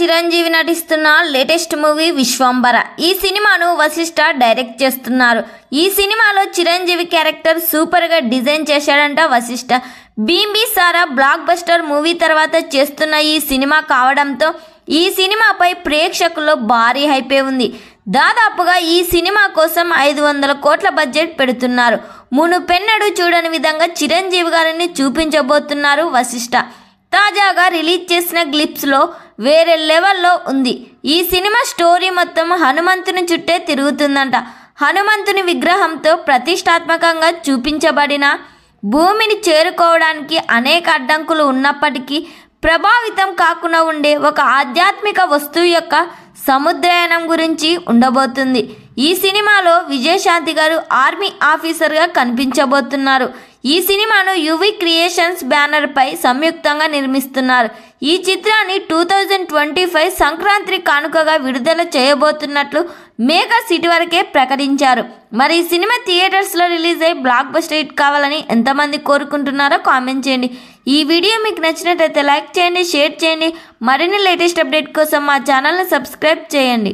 చిరంజీవి నటిస్తున్న latest movie Vishwambhara. ఈ సినిమాను వశిష్ఠ డైరెక్ట్ చేస్తున్నారు. ఈ సినిమాలో చిరంజీవి క్యారెక్టర్ సూపర్ గా డిజైన్ చేశాడంట Vashishta. Bimbisara blockbuster movie తర్వాత చేస్తున్న ఈ సినిమా కావడంతో ఈ సినిమాపై ప్రేక్షకుల్లో భారీ హైపే ఉంది. దాదాపుగా ఈ సినిమా కోసం 500 కోట్ల బడ్జెట్ పెడుతున్నారు. మునుపెన్నడూ చూడని విధంగా చిరంజీవి గారిని చూపించబోతున్నారు వశిష్ఠ. తాజాగా రిలీజ్ చేసిన గ్లిప్స్లో వేరే లెవెల్లో ఉంది. ఈ సినిమా స్టోరీ మొత్తం హనుమంతుని చుట్టే తిరుగుతుందంట. హనుమంతుని విగ్రహంతో ప్రతిష్టాత్మకంగా చూపించబడిన భూమిని చేరుకోవడానికి అనేక అడ్డంకులు ఉన్నప్పటికీ ప్రభావితం కాకుండా ఉండే ఒక ఆధ్యాత్మిక వస్తువు యొక్క సముద్రయానం గురించి ఉండబోతుంది. ఈ సినిమాలో విజయశాంతి గారు ఆర్మీ ఆఫీసర్గా కనిపించబోతున్నారు. ఈ సినిమాను యువి క్రియేషన్స్ బ్యానర్ పై సంయుక్తంగా నిర్మిస్తున్నారు. ఈ చిత్రాన్ని 2025 సంక్రాంతి కానుకగా విడుదల చేయబోతున్నట్లు మేకర్ సిటీ వరకే ప్రకటించారు. మరి ఈ సినిమా థియేటర్స్లో రిలీజ్ అయ్యి బ్లాక్ బస్టర్ హిట్ కావాలని ఎంతమంది కోరుకుంటున్నారో కామెంట్ చేయండి. ఈ వీడియో మీకు నచ్చినట్లయితే లైక్ చేయండి, షేర్ చేయండి. మరిన్ని లేటెస్ట్ అప్డేట్ కోసం మా ఛానల్ని సబ్స్క్రైబ్ చేయండి.